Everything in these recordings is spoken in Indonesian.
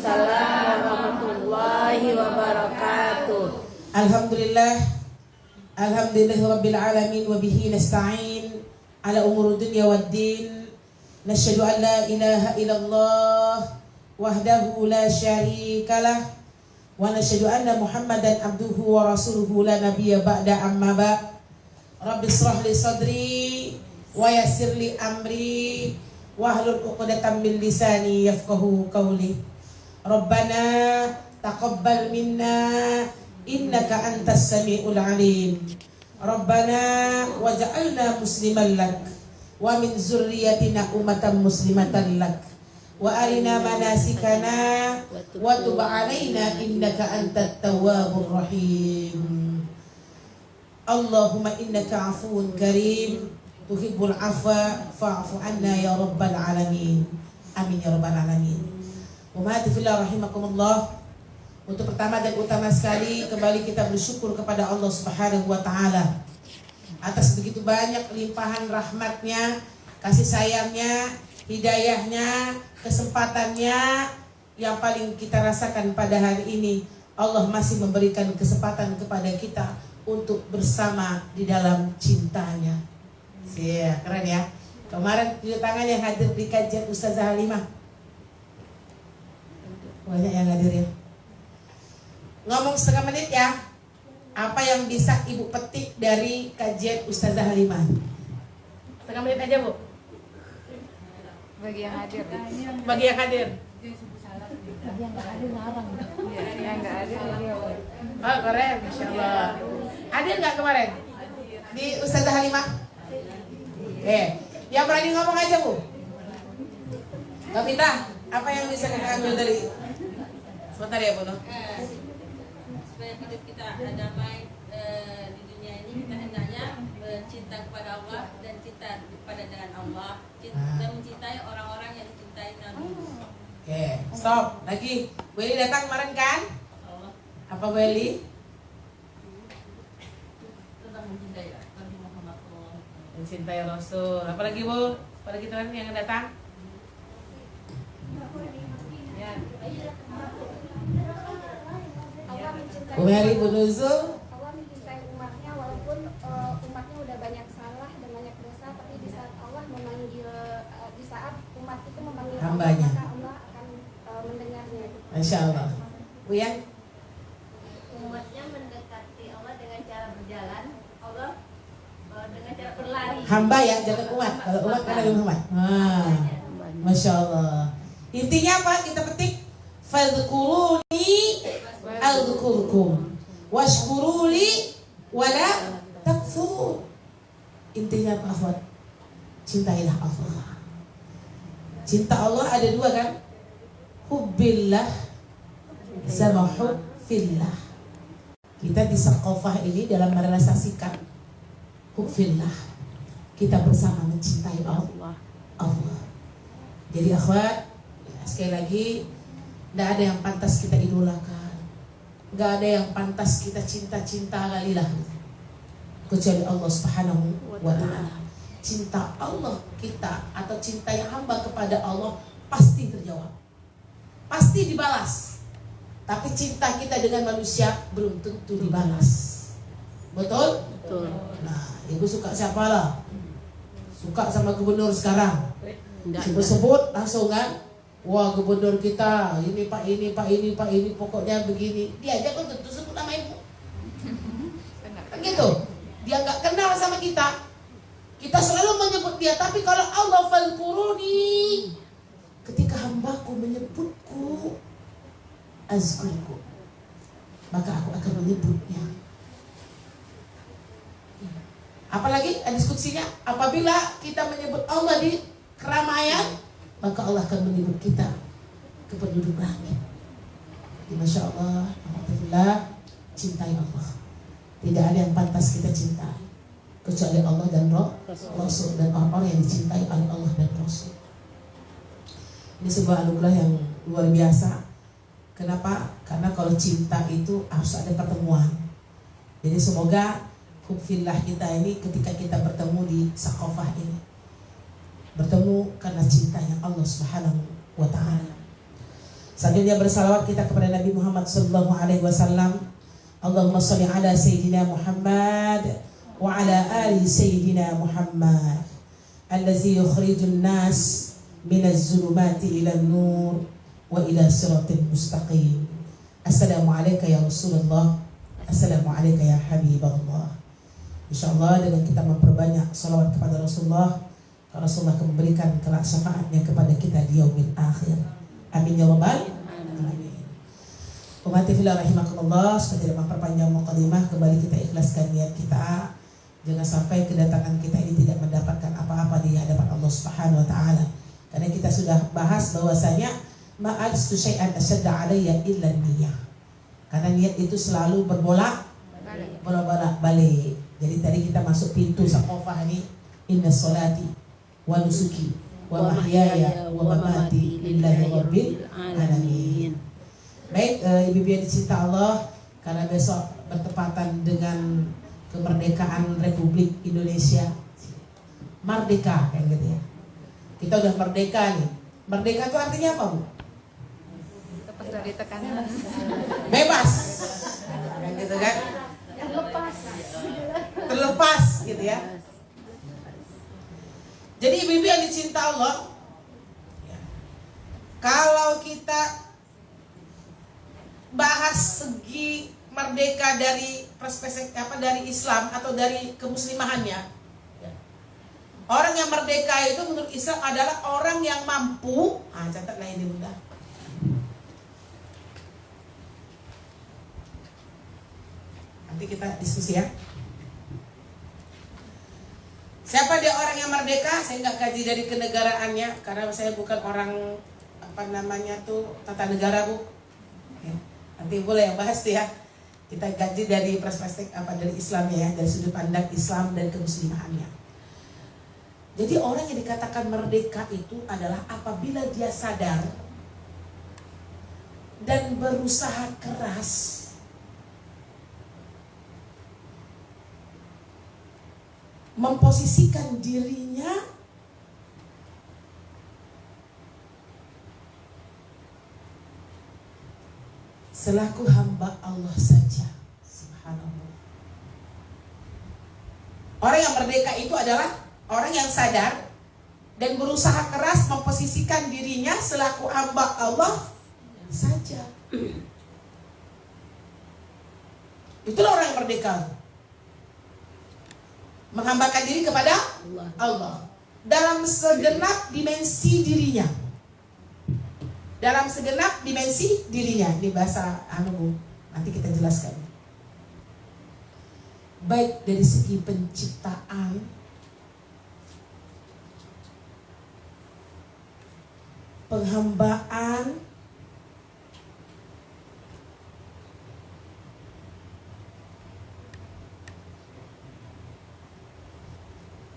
Waalaikumsalam warahmatullahi wabarakatuh. Alhamdulillah Rabbil alamin wa bihi nasta'in ala umuri dunya waddin. Nasyhadu an la ilaha illallah wahdahu la syarikalah wa nasyhadu anna Muhammadan abduhu wa rasuluhu la nabiyya ba'da amma ba'. Rabbi shrah li sadri wa yassir li amri wahlul 'uqdatam min lisani yafqahu qawli. Rabbana taqabbal minna innaka antas samiul alim. Rabbana waj'alna musliman lak wa min zurriyyatina ummatan muslimatan lak wa arina manasikana wa tub alaina innaka antat tawwabur rahim. Allahumma innaka afuwun karim tuhibbul afwa fa'fu anna ya rabbal alamin. Amin ya rabbal alamin. Ummati fillah rahimakumullah. Untuk pertama dan utama sekali, kembali kita bersyukur kepada Allah Subhanahu wa taala atas begitu banyak limpahan rahmatnya, kasih sayangnya, hidayahnya, kesempatannya yang paling kita rasakan pada hari ini. Allah masih memberikan kesempatan kepada kita untuk bersama di dalam cintanya. Iya, keren ya. Kemarin tunjuk tangan yang hadir di kajian Ustazah Halimah. Banyak yang hadir ya. Ngomong setengah menit ya. Apa yang bisa Ibu petik dari kajian Ustazah Halimah? Setengah menit aja, Bu. Bagi yang hadir. Bagi yang hadir. Bagi yang nggak hadir ngarang. Yang nggak hadir. Oh, keren, Masya Allah. Hadir nggak kemarin di Ustazah Halimah? Yang berani ngomong aja, Bu. Mbak Vita, apa yang bisa kita ambil dari sebentar ya, Bu? Supaya hidup kita damai di dunia ini, kita hendaknya cinta kepada Allah dan cinta kepada dengan Allah, dan mencintai orang-orang yang dicintai Nabi. Oke, stop. Lagi, Bu Eli datang kemarin kan? Apa Bu Eli? Tentang mencintai Nabi Muhammad SAW. Mencintai Rasul. Apalagi Bu? Apalagi teman yang datang? Ya. Bu Mary, Bu Nuzul. Allah mencintai umatnya walaupun umatnya udah banyak salah dan banyak dosa, tapi di saat Allah memanggil, di saat umat itu memanggil Hambanya. Allah, maka Allah akan mendengarnya. Masya Allah. Bu Yan? Umatnya mendekati Allah dengan cara berjalan, Allah dengan cara berlari. Hamba ya, jangan umat. Kalau umat kan Nabi Muhammad. Masya Allah. Intinya apa? Kita petik. Fadhkuruni adzkurkum washkuruli wala takfurun. Intinya apa, akhwat? Cintailah Allah. Cinta Allah ada dua kan? Hubbillah sama hubbillah. Kita di Saqafah ini dalam merealisasikan hubbillah, kita bersama mencintai Allah. Jadi akhwat, sekali lagi, tidak ada yang pantas kita idolakan, nggak ada yang pantas kita cinta-cinta kalilah kecuali Allah Subhanahu wa ta'ala. Cinta Allah kita atau cinta yang hamba kepada Allah pasti terjawab, pasti dibalas. Tapi cinta kita dengan manusia belum tentu dibalas. Betul? Betul. Nah, Ibu suka siapa lah? Suka sama gubernur sekarang? Enggak. Sebut langsung kan? Wah, gubernur kita ini Pak ini Pak ini Pak ini pokoknya begini. Dia aja kan tentu sebut nama Ibu. Kan gitu. Dia nggak kenal sama kita. Kita selalu menyebut dia. Tapi kalau Allah fadhkuruni, ketika hambaku menyebutku, azkurku, maka aku akan menyebutnya. Apalagi diskusinya, apabila kita menyebut Allah di keramaian, maka Allah akan menyebut kita ke penduduk langit. Masya Allah, alhamdulillah, cintai Allah. Tidak ada yang pantas kita cintai kecuali Allah dan Rasul, dan orang-orang yang dicintai oleh Allah dan Rasul. Ini sebuah anugerah yang luar biasa. Kenapa? Karena kalau cinta itu harus ada pertemuan. Jadi semoga hubbillah kita ini ketika kita bertemu di Saqafah ini, bertemu karena cintanya Allah Subhanahu wa ta'ala. Selanjutnya bersalawat kita kepada Nabi Muhammad sallallahu alaihi wasallam. Allahumma shalli ala sayyidina Muhammad wa ala ali sayyidina Muhammad allazi yukhrijun nas minaz zulumati ila nur wa ila siratil mustaqim. Assalamu alayka ya Rasulullah. Assalamu alayka ya Habiballah. InsyaAllah dengan kita memperbanyak salawat kepada Rasulullah, Rasulullah akan memberikan kelak syafaatnya kepada kita di yaumil akhir. Amin ya rabbal alamin. Ummati fillah rahimakumullah, supaya tidak memperpanjang mukadimah, kembali kita ikhlaskan niat kita. Jangan sampai kedatangan kita ini tidak mendapatkan apa-apa di hadapan Allah Subhanahu wa taala. Karena kita sudah bahas bahwasanya ma'alistu syai'an asyadda alayya illa niyah. Karena niat itu selalu bolak balik. Jadi tadi kita masuk pintu Saqafah ini, inna sholati wa nusuki wa mahyaya wa mamati lillahi rabbil alamin. Baik, ibu-ibu yang dicinta Allah, karena besok bertepatan dengan kemerdekaan Republik Indonesia. Merdeka kan gitu ya. Kita udah merdeka nih. Merdeka itu artinya apa, Bu? Lepas dari tekanan. Bebas. Kan gitu kan? Terlepas gitu ya. Jadi ibu-ibu yang dicinta Allah, kalau kita bahas segi merdeka dari perspektif dari Islam atau dari kemuslimahannya, orang yang merdeka itu menurut Islam adalah orang yang mampu, catatlah ini Bunda, nanti kita diskusi ya. Siapa dia orang yang merdeka? Saya nggak kaji dari kenegaraannya, karena saya bukan orang tata negara, Bu. Ya. Nanti boleh yang bahas tuh ya. Kita kaji dari perspektif dari Islam ya, dari sudut pandang Islam dan kemuslimahannya. Jadi orang yang dikatakan merdeka itu adalah apabila dia sadar dan berusaha keras memposisikan dirinya selaku hamba Allah saja. Subhanallah. Orang yang merdeka itu adalah orang yang sadar dan berusaha keras memposisikan dirinya selaku hamba Allah saja. Itulah orang yang merdeka. Menghambakan diri kepada Allah dalam segenap dimensi dirinya. Dalam segenap dimensi dirinya. Ini bahasa nanti kita jelaskan. Baik dari segi penciptaan, penghambaan,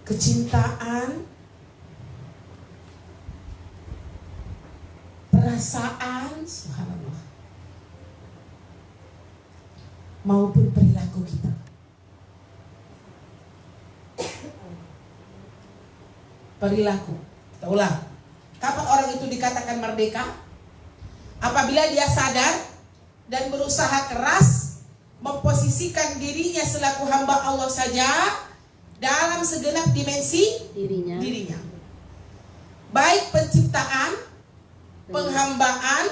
kecintaan, perasaan, subhanallah, maupun perilaku kita. Perilaku. Kita ulang. Kapan orang itu dikatakan merdeka? Apabila dia sadar dan berusaha keras memposisikan dirinya selaku hamba Allah saja dalam segenap dimensi dirinya. Baik penciptaan, penghambaan,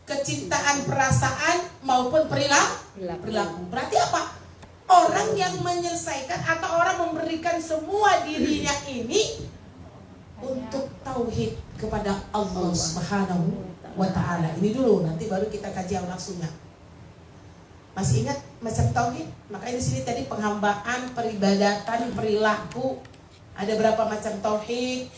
kecintaan, perasaan maupun perilaku. Berarti apa? Orang yang menyelesaikan atau orang memberikan semua dirinya ini untuk tauhid kepada Allah Subhanahu wa taala. Ini dulu, nanti baru kita kaji yang langsungnya. Masih ingat macam tauhid? Makanya di sini tadi penghambaan, peribadatan, perilaku. Ada berapa macam tauhid?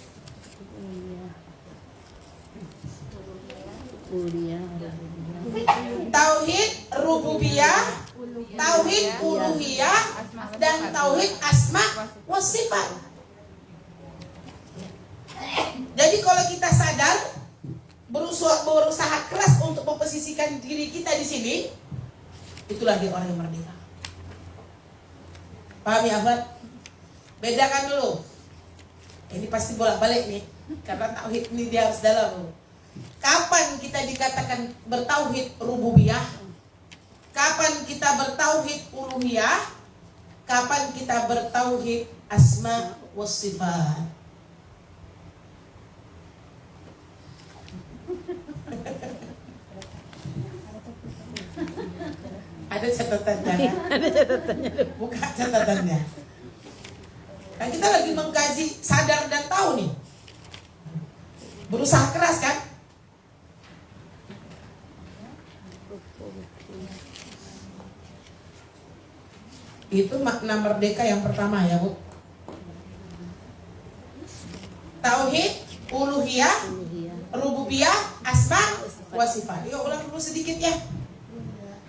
Tauhid rububiyah, tauhid uluhiyah, dan tauhid asma wa sifat. Jadi kalau kita sadar, berusaha keras untuk memposisikan diri kita di sini, itulah dia orang yang merdeka. Paham ya, Ahmad? Bedakan dulu. Ini pasti bolak-balik nih, karena tauhid ini dia harus dalam. Kapan kita dikatakan bertauhid rububiyah? Kapan kita bertauhid uluhiyah? Kapan kita bertauhid asma wa sifat? Ada catatannya kan? Ada catatannya. Buka catatannya. Kan kita lagi mengkaji sadar dan tahu nih. Berusaha keras kan? Itu makna merdeka yang pertama ya Bu. Tauhid, uluhiyah, rububiyah, asma wa sifat. Yuk ulang dulu sedikit ya.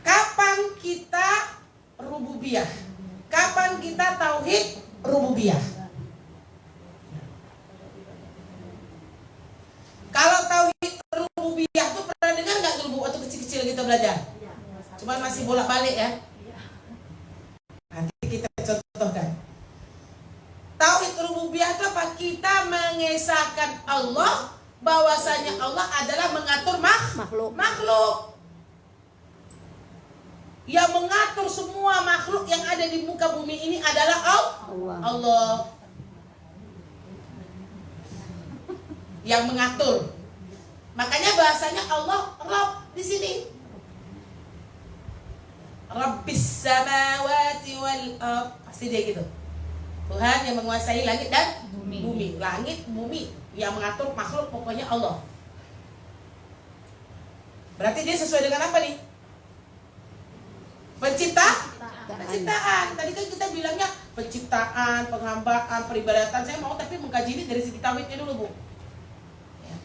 Kapan kita rububiyah? Kapan kita tauhid rububiyah? Kalau tauhid rububiyah tuh pernah dengar nggak dulu waktu kecil-kecil kita belajar? Cuman masih bolak-balik ya. Nanti kita contohkan. Tauhid rububiyah itu apa? Kita mengesahkan Allah, bahwasanya Allah adalah mengatur makhluk. Yang mengatur semua makhluk yang ada di muka bumi ini adalah Allah. Yang mengatur. Makanya bahasanya Allah Rabb di sini. Rabbis samawati wal ardh. Pasti dia gitu. Tuhan yang menguasai langit dan bumi. Langit, bumi, yang mengatur makhluk pokoknya Allah. Berarti dia sesuai dengan apa nih? Penciptaan. Tadi kan kita bilangnya penciptaan, penghambaan, peribadatan. Saya mau tapi mengkaji ini dari segi tauhidnya dulu Bu. Ya.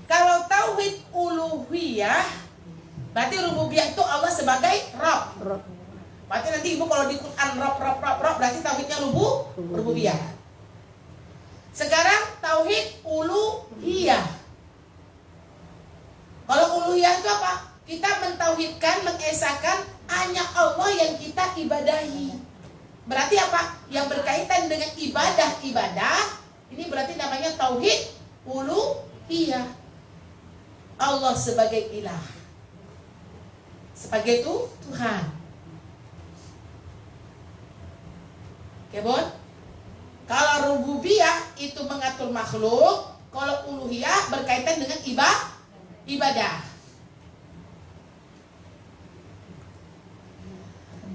Kalau tauhid uluhiyah, berarti rububiyah itu Allah sebagai Rabb. Berarti nanti Ibu kalau di Quran Rabb berarti tauhidnya rububiyah. Sekarang tauhid uluhiyah. Kalau uluhiyah itu apa? Kita mentauhidkan, mengesahkan hanya Allah yang kita ibadahi. Berarti apa? Yang berkaitan dengan ibadah. Ini berarti namanya tauhid uluhiyah. Allah sebagai ilah, sebagai Tuhan. Oke Bon? Kalau rububiyah itu mengatur makhluk, kalau uluhiyah berkaitan dengan ibadah.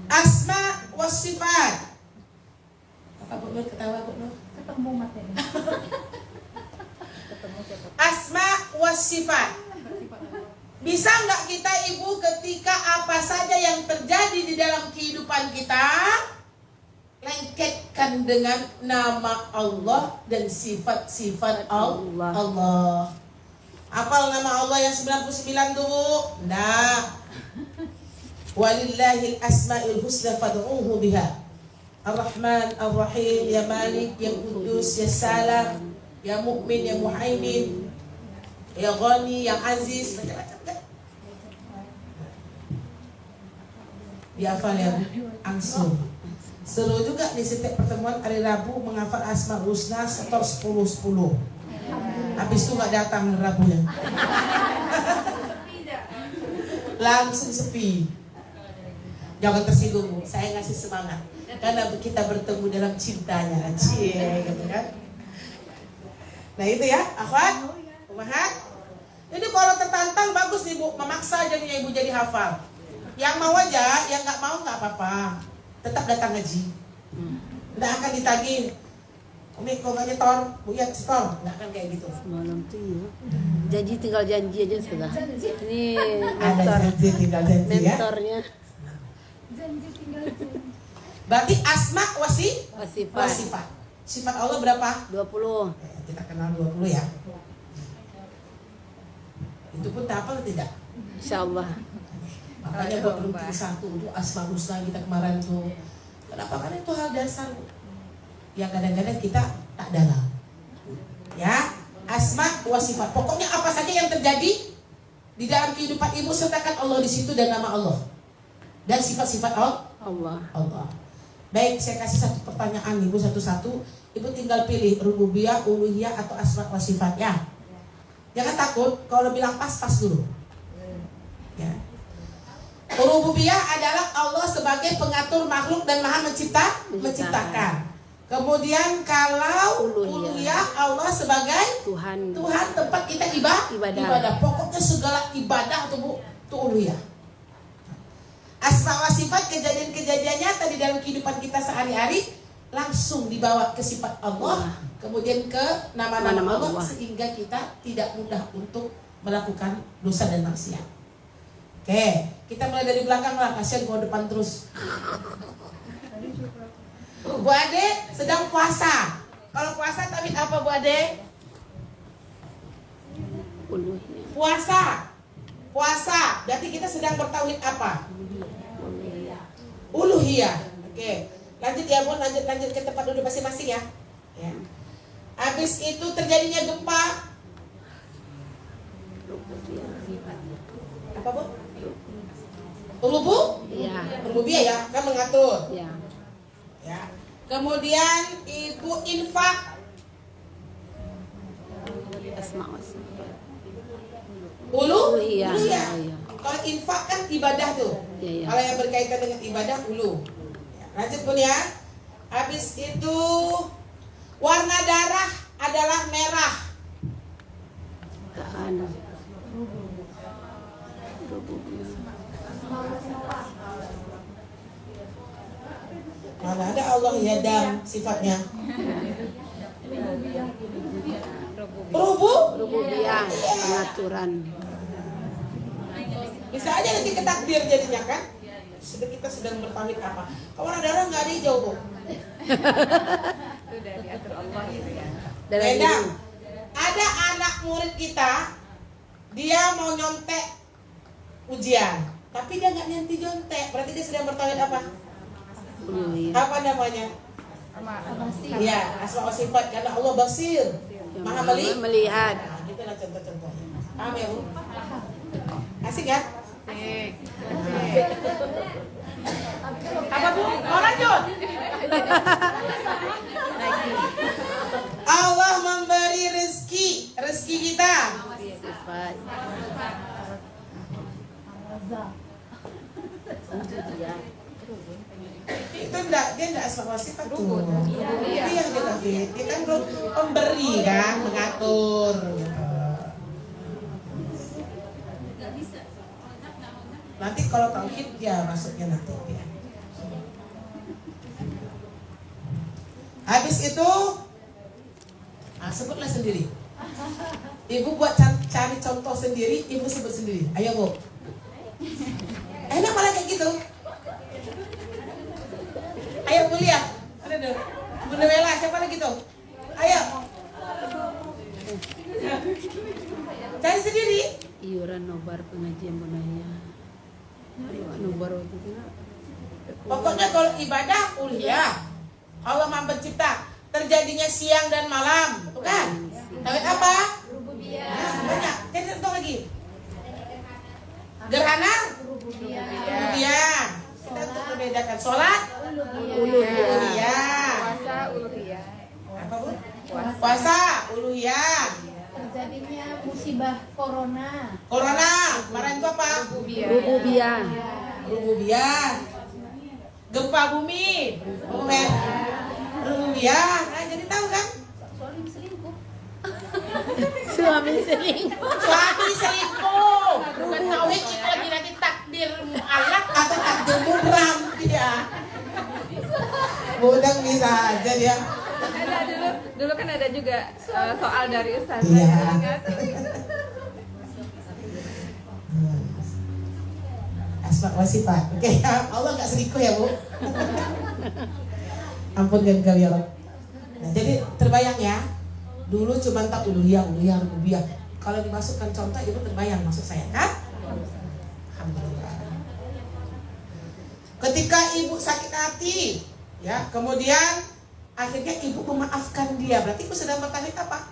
Asma wa sifat. Apa Bu Nur ketawa Bu Nur? Ketemu materi. Asma wa sifat. Bisa nggak kita Ibu ketika apa saja yang terjadi di dalam kehidupan kita lengketkan dengan nama Allah dan sifat-sifat Allah. Apal nama Allah yang 99 tuh? Nah. Walillahil asma'il husna fad'uuhu biha. Ar-Rahman, Ar-Rahim, ya Malik, ya Qudus, ya Salam, ya Mu'min, ya Muhaimin, ya Ghani, ya Aziz, macam-macam kan? Dihafal ya langsung. Seru juga di setiap pertemuan hari Rabu menghafal Asmaul Husna setor 10-10. Habis itu nggak datang Rabunya. Langsung sepi. Jangan tersinggung, saya ngasih semangat karena kita bertemu dalam cintanya, gitu kan? Nah itu ya, akhwat, ummahat. Jadi kalau tertantang bagus nih Bu, memaksa aja nih Ibu jadi hafal. Yang mau aja, yang nggak mau nggak apa-apa, tetap datang ngaji. Nggak akan ditagih. Umi kok nggak nyetor, Bu ya setor, nggak akan kayak gitu. Malam tuh ya. Janji tinggal janji aja sudah. Ini Ada janji tinggal janji ya. mentornya. Berarti asma wa Sifat. sifat. Sifat Allah berapa? 20. Kita kenal 20 ya. Itu pun tak apa tidak? Insyaallah. Makanya baru satu untuk Asmaul Husna kita kemarin tuh. Kenapa? Karena itu hal dasar yang kadang-kadang kita tak dalam. Ya, asma wa sifat. Pokoknya apa saja yang terjadi di dalam kehidupan Ibu sertakan Allah di situ dan nama Allah. Dan sifat-sifat Allah. Baik, saya kasih satu pertanyaan Ibu satu-satu. Ibu tinggal pilih rububiyah, uluhiyah atau asma wa sifat ya. Jangan takut, kalau bilang pas dulu. Ya. Rububiyah adalah Allah sebagai pengatur makhluk dan maha menciptakan. Kemudian kalau uluhiyah Allah sebagai Tuhan tempat kita ibadah. Pokoknya segala ibadah itu uluhiyah. Asma wa sifat, kejadian-kejadian nyata di dalam kehidupan kita sehari-hari langsung dibawa ke sifat Allah, kemudian ke nama-nama Allah, sehingga kita tidak mudah untuk melakukan dosa dan maksiat. Oke, kita mulai dari belakang lah, kasihan gua depan terus. Bu Ade sedang puasa. Kalau puasa tauhid apa Bu Ade? Puasa. Berarti kita sedang bertauhid apa? Uluhiyah. Oke. Lanjut ya Bu, lanjut ke tempat duduk masing-masing ya. Ya. Habis itu terjadinya gempa. Apa Bu? Rububiyah ya, kan mengatur. Ya. Kemudian Ibu infak. Uluhiyah. Kalau infak kan ibadah tuh. Kalau yang berkaitan dengan ibadah ulu. Lanjut Bun ya. Habis itu warna darah adalah merah. Mana ada Allah yadam sifatnya. Rububiyah pengaturan. Bisa aja nanti ke takdir jadinya kan. Kita sedang bertauhid apa? Kalau warna darah nggak ada hijau Bu. Sudah diatur Allah gitu ya. Beda. Ada anak murid kita, dia mau nyontek ujian, tapi dia nggak nyanti nyontek. Berarti dia sedang bertauhid apa? Apa namanya? Iya, asma wa sifat, karena Allah basir, maha melihat. Nah, gitulah contoh-contohnya. Paham ya Bu? Asik ya? Asik. Apa Bu? Mau lanjut? Allah memberi rezeki kita. Itu dia enggak asma wa sifat tuh. Itu yang kita fit. Kita kan belum pemberi kan, mengatur. Nanti kalau tauhid ya masuknya nanti ya. Habis itu sebutlah sendiri. Ibu buat cari contoh sendiri, ibu sebut sendiri. Ayo Bu. Enak malah kayak gitu. Ayo Bu lihat. Ada deh. Bu Nela, siapa lagi tuh? Ayo. Cari sendiri. Iuran nobar pengajian bunaya. Nobar Pokoknya kalau ibadah uluhiyah. Allah Maha Pencipta. Terjadinya siang dan malam, bukan? Tauhid apa? Rububiyah. Banyak. Cari contoh lagi. Gerhana? Rububiyah. Kita untuk membedakan sholat uluhiyah. Puasa uluhiyah. Apa Bu? Puasa uluhiyah. Terjadinya musibah corona. Kemarin itu apa? Rububiyah. Gempa bumi. Rububiyah. Nah, jadi tahu kan? Suami selingkuh. Bukan tauhid, itu lagi nanti takdir mu'alaq atau takdir mubram dia. Budang bisa aja dia. Ada dulu kan ada juga soal dari Ustaz. Iya. Asma wa sifat. Oke, Allah nggak selingkuh ya Bu. Ampunkan kami ya Rabb. Nah, jadi terbayang ya. Dulu cuma tak uluhiyah, rububiyah. Kalau dimasukkan contoh ibu terbayang maksud saya kan? Alhamdulillah. Ketika ibu sakit hati, ya, kemudian akhirnya ibu memaafkan dia. Berarti ibu sedang bertauhid apa?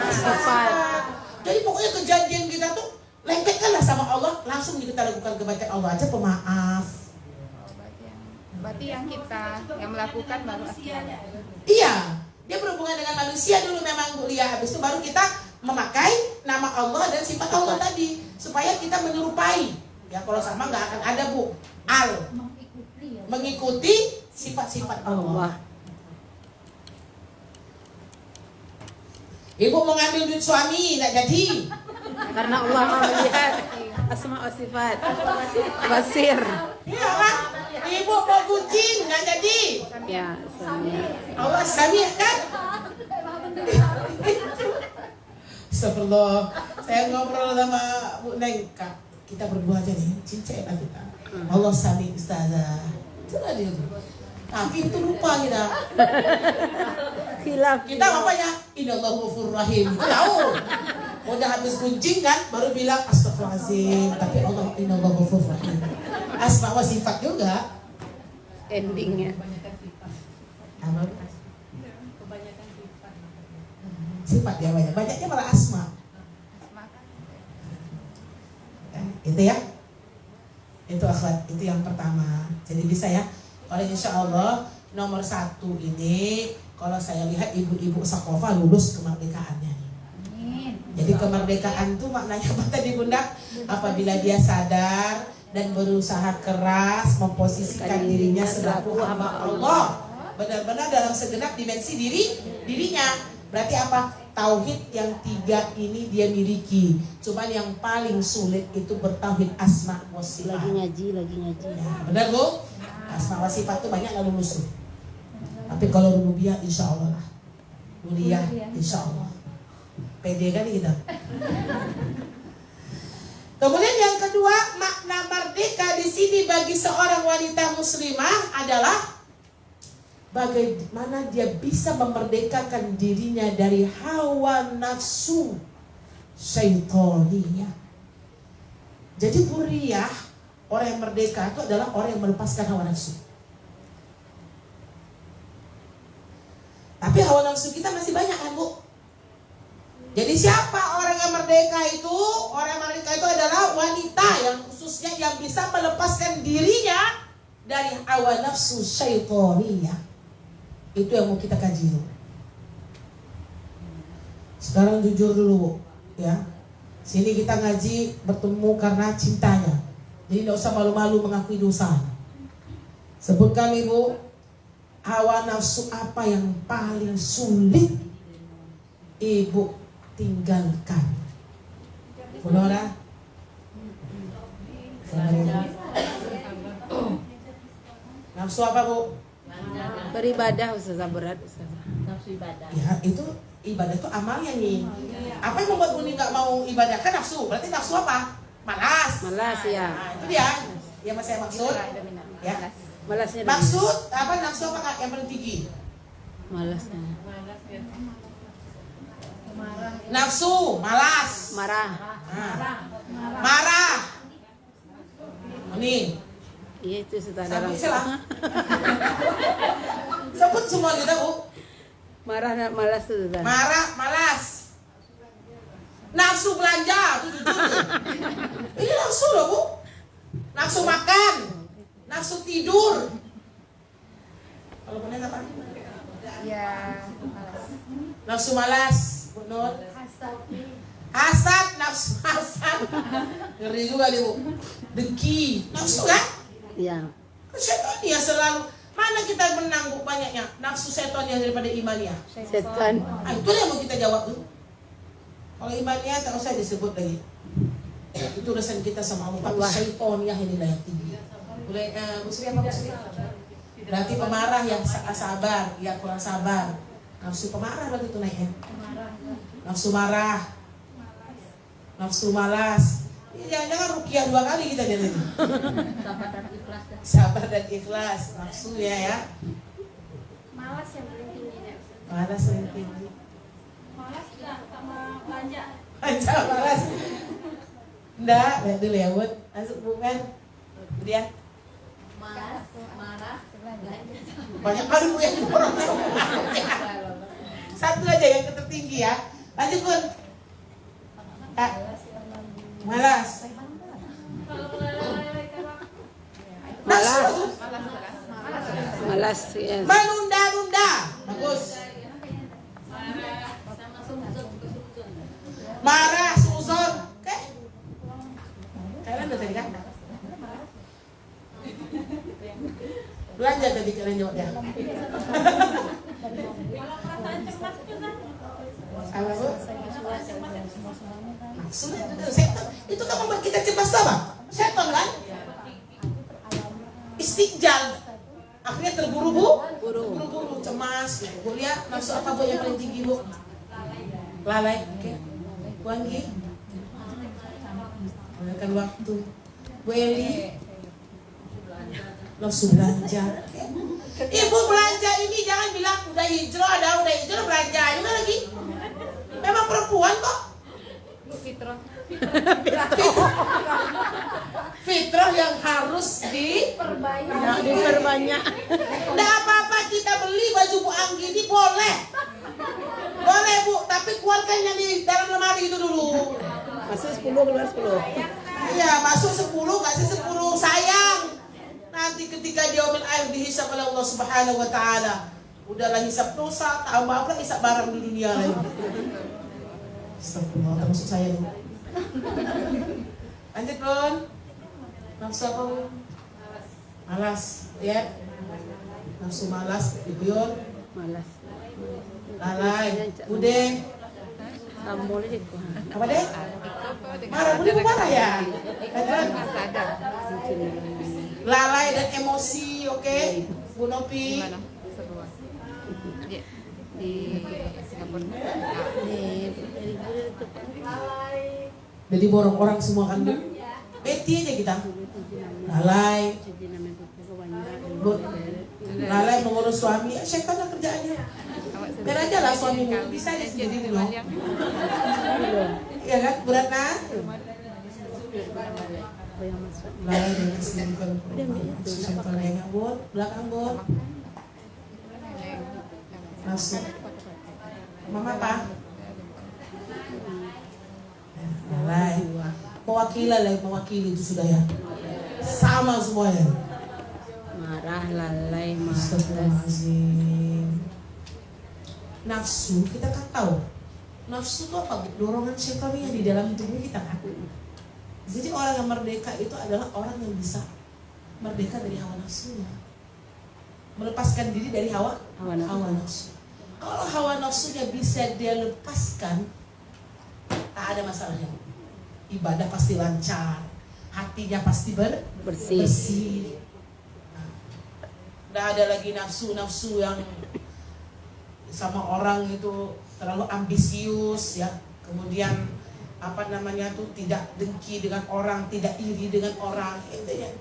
Sifat. Jadi pokoknya kejadian kita tuh lengketkanlah sama Allah, langsung kita lakukan kebaikan. Allah aja pemaaf. Berarti yang melakukan baru aslinya. Iya, dia berhubungan dengan manusia dulu memang kuliah, habis itu baru kita memakai nama Allah dan sifat Allah tadi supaya kita menyerupai. Ya kalau sama nggak akan ada Bu. Mengikuti sifat-sifat Allah. Ibu mau ngambil duit suami nggak jadi. Karena Allah Maha melihat asma wa sifat. Basir. Iya kan? Ibu mau kucing nggak jadi. Ya, suami. Allah Sami kan? Astagfirullah. Saya ngobrol sama Bu Neng, Kak. Kita berdua aja nih, cincin lah kita. Allah Sami Ustazah. Itulah dia. Tapi itu lupa kita. Khilaf. Kita bapaknya Innallahu ghafurur rahim. Tahu. Udah habis kuncing kan baru bilang astagfirullahaladzim. Tapi Allah Innallahu ghafurur rahim. Asma wa sifat juga. Endingnya. Apa? Sifat ya banyak. Banyaknya malah asma. Ya, itu ya. Itu akhwat, itu yang pertama. Jadi bisa ya. Kalau insya Allah nomor 1 ini, kalau saya lihat ibu-ibu Sakofa lulus kemerdekaannya nih. Jadi kemerdekaan itu maknanya apa tadi Bunda? Apabila dia sadar dan berusaha keras memposisikan dirinya selaku hamba Allah, benar-benar dalam segenap dimensi dirinya. Berarti apa? Tauhid yang 3 ini dia miliki. Cuman yang paling sulit itu bertauhid asma wa sifat. Lagi ngaji. Ya, benar Bu? Asma wa sifat itu banyak lalu musuh. Tapi kalau rububiyah insya Allah lah. Mulia insya Allah. Pede kan kita. Kemudian yang kedua, makna merdeka di sini bagi seorang wanita muslimah adalah bagaimana dia bisa memerdekakan dirinya dari hawa nafsu syaitaniyah. Jadi hurriyah, orang yang merdeka itu adalah orang yang melepaskan hawa nafsu. Tapi hawa nafsu kita masih banyak kan Bu? Jadi siapa orang yang merdeka itu? Orang yang merdeka itu adalah wanita yang khususnya yang bisa melepaskan dirinya dari hawa nafsu syaitaniyah. Itu yang mau kita kaji. Sekarang jujur dulu ya. Sini kita ngaji bertemu karena cintanya. Jadi tidak usah malu-malu mengakui dosa. Sebutkan Ibu, hawa nafsu apa yang paling sulit Ibu tinggalkan? Bu Nora? Nafsu apa Bu? Beribadah Ustazah, berat Ustazah. Nafsu ibadah. Ya itu ibadah itu amalnya nih. Apa yang membuat Buni nggak mau ibadah? Kan nafsu. Berarti nafsu apa? Malas. Malas ya. Nah, itu dia. Ya mas saya maksud. Ya. Malasnya. Maksud apa nafsu apa Kak yang paling tinggi? Malasnya. Nafsu, malas. Marah. Nah. Marah. Ini. Iya itu Ustazah Sampai dalam. salah. Sebut semua kita Bu. Marah dan malas tuh Ustazah. Marah, malas. Nafsu belanja, tuh jujur. Ini nafsu loh Bu. Nafsu makan, nafsu tidur. Kalau benar apa? Ya, Nafsu malas, Bu Nur. Hasad, nafsu hasad. Ngeri juga nih Bu. Dengki, nafsu kan? Iya. Setan ya selalu. Mana kita menang Bu banyaknya? Nafsu setan ya daripada imaniyah. Setan. Nah, itu yang mau kita jawab tuh. Kalau imaniyah tak usah disebut lagi. Itu urusan kita sama Allah. Tapi syaitaniyah inilah yang tinggi. Boleh Bu Sri apa Bu Sri? Berarti pemarah yang sabar, yang kurang sabar. Nafsu pemarah berarti itu naiknya. Nafsu marah. Nafsu malas. Jangan-jangan rukiah 2 kali kita dari ini. Sabar dan ikhlas. Sabar dan ikhlas. Nafsu ya. Malas yang paling tinggi ya. Malas yang tinggi. Malas enggak sama belanja. Aja malas. Nggak, lihat dulu ya Bud. Masuk Bu Mer. Dia Malas, marah, belanja. banyak kali Bu yang orang semua. Satu aja yang tertinggi ya. Lanjut Bud. Kak. Malas. Nafsu. Malas ya. Menunda-nunda. Bagus. Marah sama sungsun. marah, suzon. Oke? Kalian udah tadi kan? Belanja tadi kalian jawab ya. Kalau perasaan cemas itu kan Apa bu? Maksudnya itu setan. Itu kan membuat kita cemas apa? Setan kan? Istiqjal. Akhirnya terburu-buru, cemas gitu. Bu Lia, nafsu apa bu yang paling tinggi bu? Lalai. Oke. Bu Anggi? Gunakan waktu. Bu Eli? Nafsu belanja. Ibu belanja ini jangan bilang udah hijrah belanja juga lagi. Memang perempuan kok. Fitrah yang harus Diperbanyak. Nggak apa-apa kita beli baju Bu Anggi ini boleh bu, tapi keluarkan yang di dalam lemari itu dulu. Masuk 10 keluar 10. Iya, masuk 10 kasih 10 sayang. Nanti ketika diambil air dihisap oleh Allah Subhanahu wa taala. Udahlah hisap dosa, tambah apa hisap barang di dunia lain. Astagfirullah, termasuk saya nih. Lanjut, Bun. Nafsu apa, Bun? Malas, ya. Nafsu malas, Ibu. Malas. Lalai, Bude. Sambol aja. Apa deh? Marah, Bude marah ya? Lalai dan emosi, oke? Bu Nopi. Jadi borong orang semua kan bu? Beti aja kita. Lalai. Lalai mengurus suami. Syaitan lah kerjaannya. Biar aja lah suamimu. Bisa aja sendiri loh. Iya kan? Berat nah? Lalai dengan kesibukan syaitan yang bun. Belakang bun. Masuk. Mama apa? Lalai. Mewakili itu sudah ya. Sama semuanya. Marah, lalai, malas. Astagfirullahaladzim. Nafsu, kita kan tahu. Nafsu itu apa? Dorongan syaitan yang di dalam tubuh kita kan. Jadi orang yang merdeka itu adalah orang yang bisa merdeka dari hawa nafsunya. Melepaskan diri dari hawa nafsu. Kalau hawa nafsunya bisa dia lepaskan, tak ada masalahnya. Ibadah pasti lancar, hatinya pasti bersih. Nggak ada lagi nafsu yang sama orang itu terlalu ambisius ya. Kemudian tidak dengki dengan orang, tidak iri dengan orang, intinya.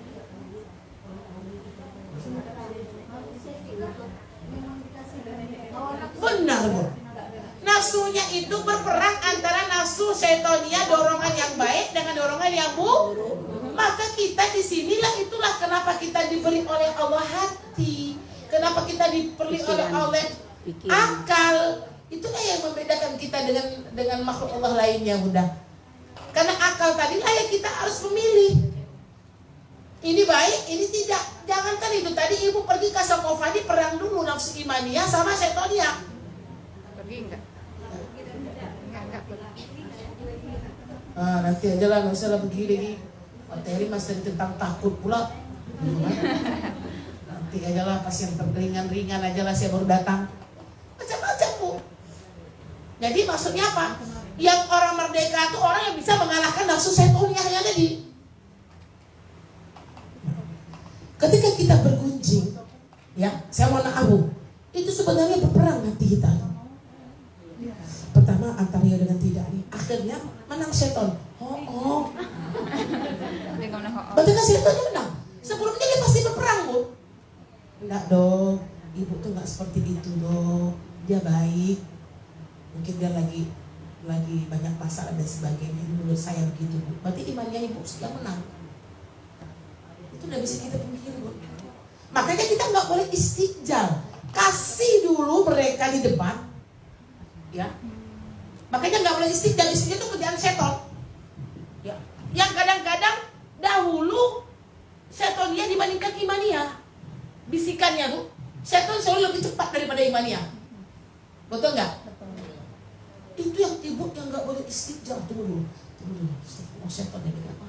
Benar bu. Nafsunya itu berperang antara nafsu syaitonia, dorongan yang baik dengan dorongan yang buruk. Maka kita di sinilah itulah kenapa kita diberi oleh Allah hati, kenapa kita diberi oleh Allah akal. Itulah yang membedakan kita dengan makhluk Allah lainnya, Bunda. Karena akal tadilah yang kita harus memilih. Ini baik, ini tidak. Jangankan itu tadi ibu pergi ke Sokofani perang dulu nafsu imaniyah sama syaitonia. Pergi enggak? Nanti aja lah, nggak usah lah pergi lagi. Materi masih tentang takut pula. Nanti aja lah, pas yang ringan-ringan aja lah saya baru datang. Macam-macam bu. Jadi maksudnya apa? Yang orang merdeka itu orang yang bisa mengalahkan nafsu syaitoniahnya tadi. Ketika kita bergunjing, ya, saya mau bu, itu sebenarnya berperang hati kita. Pertama antara ya dengan tidak nih, akhirnya menang setan. Berarti kan setannya menang. Sebelumnya dia pasti berperang bu. Enggak dong, ibu tuh nggak seperti itu dong. Dia baik. Mungkin dia lagi banyak masalah dan sebagainya. Menurut saya begitu bu. Berarti imannya ibu sudah menang. Itu udah bisa kita pungkiri bu. Makanya kita nggak boleh istiqjal. Kasih dulu mereka di depan, ya. Makanya nggak boleh istiqjal. Istiqjal itu kerjaan setan, ya. Yang kadang-kadang dahulu setannya dibandingkan imania. Bisikannya bu, setan selalu lebih cepat daripada imania. Betul nggak? Itu yang ingat ibu yang nggak boleh istijab dulu. Oh, setan ini apa?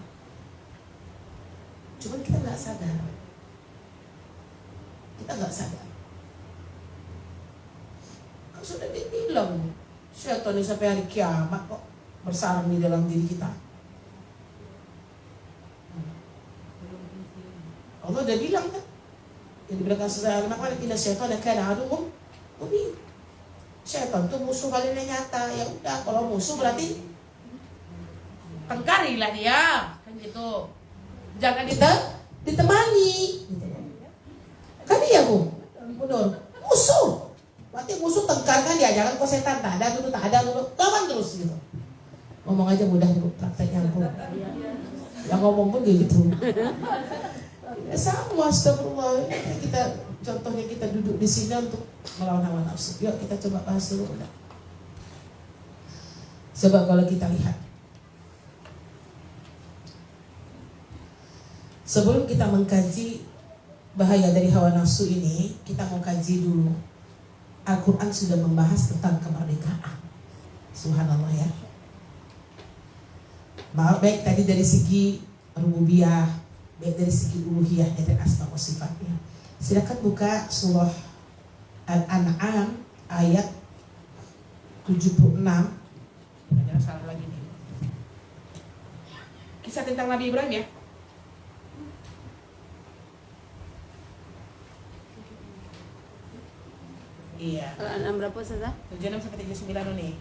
Cuman kita nggak sadar. Kita nggak sadar. Kan sudah dibilang setan ini sampai hari kiamat kok bersarang di dalam diri kita. Allah udah bilang kan, yang diberikan sesuai al-Maqalah, inna syaitana kana aduwwum mubin. Syaitan itu musuh paling nyata. Ya udah, kalau musuh berarti tengkarilah dia, kan gitu. Jangan ditemani. Kan iya Bu, benar. Musuh, berarti musuh tengkarkan dia. Jangan kok setan tak ada dulu, lawan terus gitu. Ngomong aja mudah Bu, prakteknya Bu. Yang ngomong pun gitu. Sama, astagfirullah. Contohnya kita duduk di sini untuk melawan hawa nafsu. Yuk kita coba bahas dulu. Coba kalau kita lihat, sebelum kita mengkaji bahaya dari hawa nafsu ini, kita mau kaji dulu. Al-Quran sudah membahas tentang kemerdekaan. Subhanallah ya. Maaf, baik tadi dari segi rububiyah, baik dari segi uluhiyah dan asma wa sifatnya. Silakan buka surah Al-An'am ayat 76. Jangan salah lagi nih. Kisah tentang Nabi Ibrahim ya. Iya. Al-An'am berapa saja? 76 sampai 39 nih.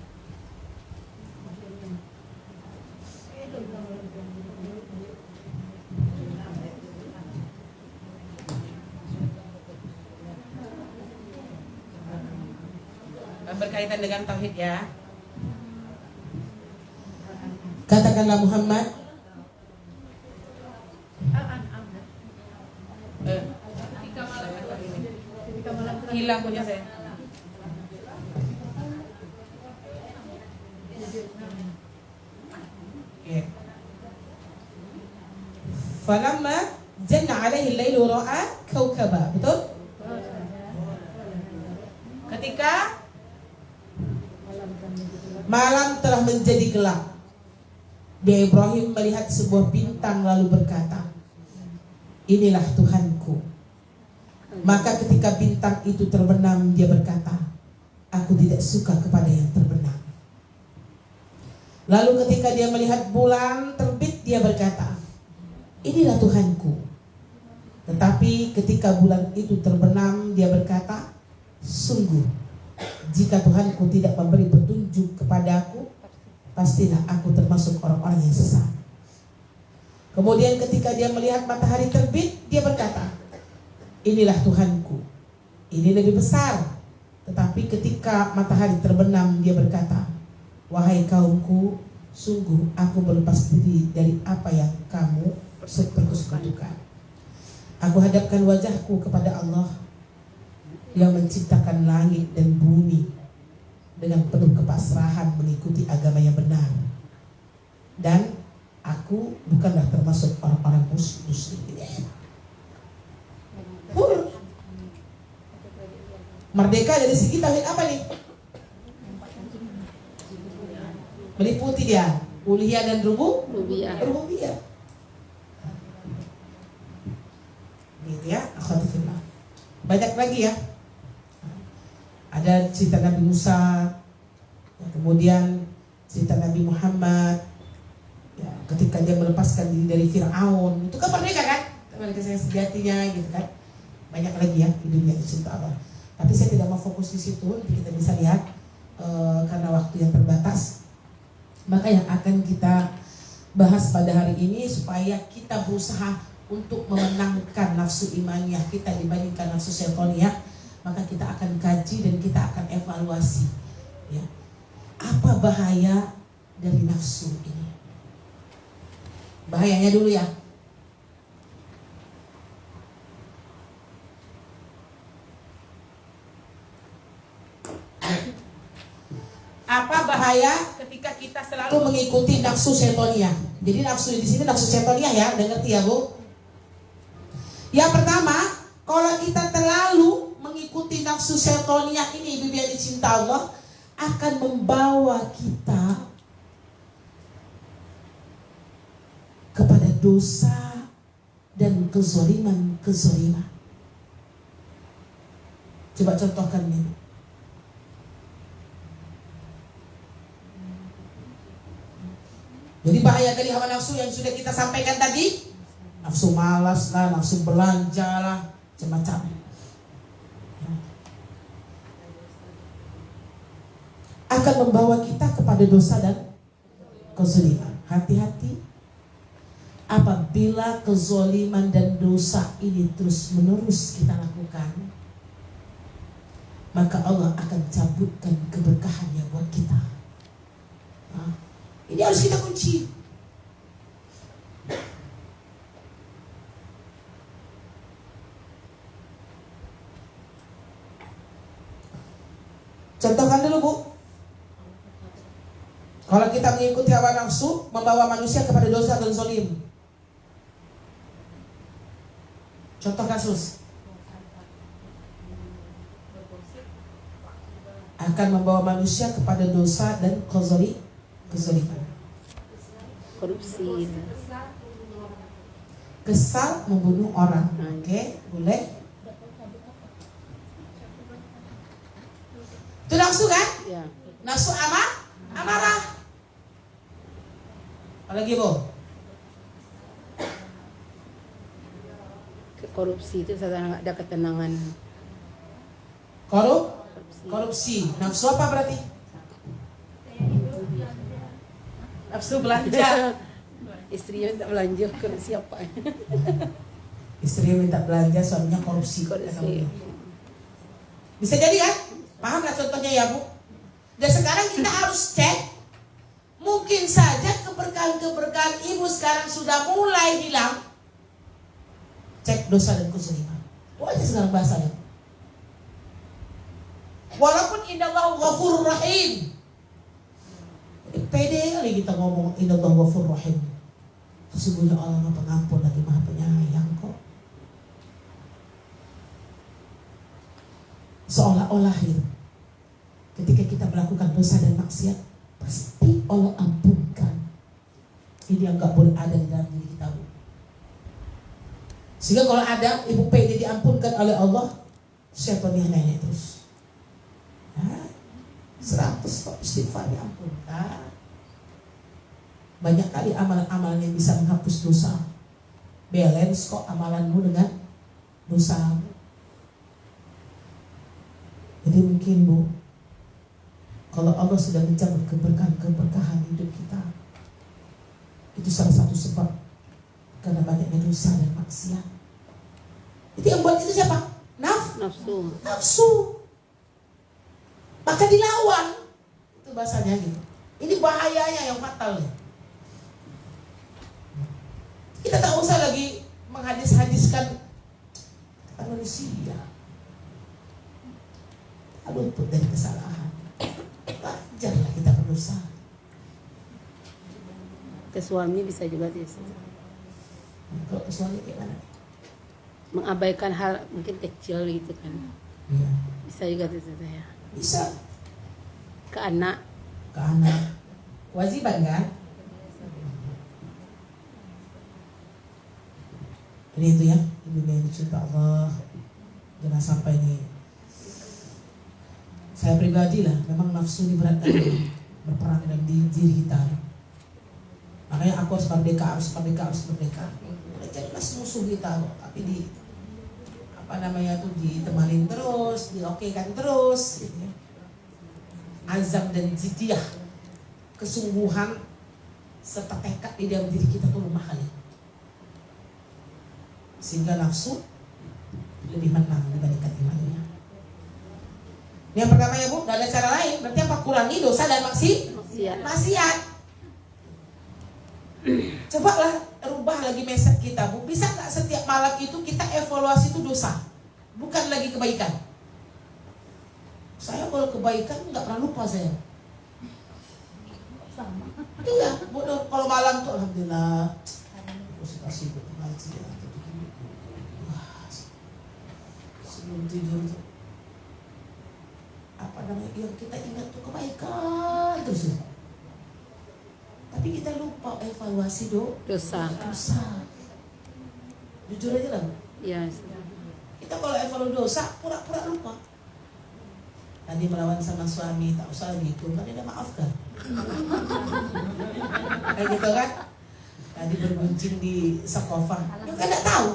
Berkaitan dengan tauhid ya. Katakanlah Muhammad. Hilang punya saya. Falamma janna alaihi al-lailu ra'a kaukaba. Betul? Ketika malam telah menjadi gelap, dia Ibrahim melihat sebuah bintang lalu berkata, inilah Tuhanku. Maka ketika bintang itu terbenam, dia berkata, aku tidak suka kepada yang terbenam. Lalu ketika dia melihat bulan terbit, dia berkata, inilah Tuhanku. Tetapi ketika bulan itu terbenam, dia berkata, sungguh jika Tuhanku tidak memberi petunjuk kepadaku, pastilah aku termasuk orang-orang yang sesat. Kemudian ketika dia melihat matahari terbit, dia berkata, inilah Tuhanku, ini lebih besar. Tetapi ketika matahari terbenam, dia berkata, wahai kaumku, sungguh aku berlepas diri dari apa yang kamu persekutukan. Aku hadapkan wajahku kepada Allah yang menciptakan langit dan bumi dengan penuh kepasrahan mengikuti agama yang benar. Dan aku bukanlah termasuk orang-orang musyrik. Merdeka dari segi tauhid apa nih? Meliputi dia uluhiyah dan rububiyah. Gitu ya, akhwatifillah. Banyak lagi ya. Ada cerita Nabi Musa, ya, kemudian cerita Nabi Muhammad, ya, ketika dia melepaskan diri dari Fir'aun, itu kan merdeka kan? Merdeka sejatinya gitu kan. Banyak lagi ya di dunia cerita Allah. Tapi saya tidak mau fokus di situ, nanti kita bisa lihat karena waktu yang terbatas. Maka yang akan kita bahas pada hari ini supaya kita berusaha untuk memenangkan nafsu imaniyah kita dibandingkan nafsu syaitaniyah, maka kita akan kaji dan kita akan evaluasi ya, apa bahaya dari nafsu ini. Bahayanya dulu ya. Apa bahaya ketika kita selalu mengikuti nafsu syaitaniyah? Jadi nafsu di sini nafsu syaitaniyah ya, udah ngerti ya Bu? Yang pertama, kalau kita terlalu mengikuti nafsu syaitaniyah ini, Ibu yang dicinta Allah, akan membawa kita kepada dosa dan kezaliman. Coba contohkan ini. Jadi bahaya dari hawa nafsu yang sudah kita sampaikan tadi. Nafsu malas lah, nafsu belanja lah, macam-macam. Akan membawa kita kepada dosa dan kezaliman. Hati-hati apabila kezaliman dan dosa ini terus menerus kita lakukan, maka Allah akan cabutkan keberkahannya buat kita. Ini harus kita kunci. Contohkan dulu, Bu. Kalau kita mengikuti hawa nafsu, membawa manusia kepada dosa dan zalim. Contoh kasus. Akan membawa manusia kepada dosa dan kezaliman. Korupsi. Kesal membunuh orang. Oke, boleh. Itu nafsu kan? Ya. Nafsu amarah. Apalagi, Bu? Korupsi itu saya nggak ada ketenangan. Korupsi. Nafsu apa berarti? Nafsu belanja. Istrinya minta belanja ke siapa? Istrinya minta belanja, suaminya korupsi. Bisa jadi kan? Paham lah contohnya ya, Bu? Dan sekarang kita harus cek. Mungkin saja keberkahan-keberkahan ibu sekarang sudah mulai hilang. Cek dosa dan kezaliman. Aja sekarang bahasanya. Walaupun indallahu ghafurur rahim. Pede kali kita ngomong indallahu ghafurur rahim. Sesungguhnya Allah Maha Pengampun lagi Maha Penyayang kok. Seolah-olah itu ketika kita melakukan dosa dan maksiat, pasti Allah ampunkan. Ini yang gak boleh ada di dalam diri kita, Bu. Sehingga kalau ada ibu PD diampunkan oleh Allah, syaitannya nenek terus. 100 kok istighfar diampunkan. Banyak kali amalan-amalan yang bisa menghapus dosa. Balance kok amalanmu dengan dosa. Jadi mungkin, Bu, kalau Allah sudah mencabut keberkahan hidup kita, itu salah satu sebab karena banyaknya dosa dan maksiat. Itu yang buat itu siapa? Nafsu. Maka dilawan. Itu bahasanya gitu. Ini bahayanya yang fatal. Kita tak usah lagi menghadis-hadiskan manusia. Luput dari kesalahan. Wajarlah kita berdosa. Ke suami bisa juga sih. Kalau ke suami gimana? Mengabaikan hal mungkin kecil gitu kan. Iya. Bisa juga sih saya. Bisa. Ke anak. Kewajiban kan? Ini itu ya, ibu yang dicinta Allah. Jangan sampai nih. Saya pribadi lah, memang nafsu ini berat kali berperang dalam diri kita. Makanya aku harus merdeka. Jadilah musuh kita, tapi ditemanin terus, diokekan terus. Gitu ya. Azam dan jiddiyah, kesungguhan serta tekad di dalam diri kita tuh lemah kali. Sehingga nafsu lebih menang dibandingkan imannya. Yang pertama ya, Bu, gak ada cara lain. Berarti apa? Kurangi dosa dan maksiat. Cobalah rubah lagi mindset kita, Bu. Bisa gak setiap malam itu kita evaluasi itu dosa, bukan lagi kebaikan? Saya kalau kebaikan gak pernah lupa saya. Sama. Iya, Bu, kalau malam tuh alhamdulillah. Terus kasih ngaji ya. Sebelum tidur tuh yang kita ingat tuh kebaikan terus. Tapi kita lupa evaluasi Dosa. dosa. Jujur aja lah. Ya. Kita kalau evaluasi dosa pura-pura lupa. Tadi melawan sama suami, tak usah gitu, kan dia maafkan. Kayak gitu kan? Tadi berguncing di sekofah, ya kan tidak tahu.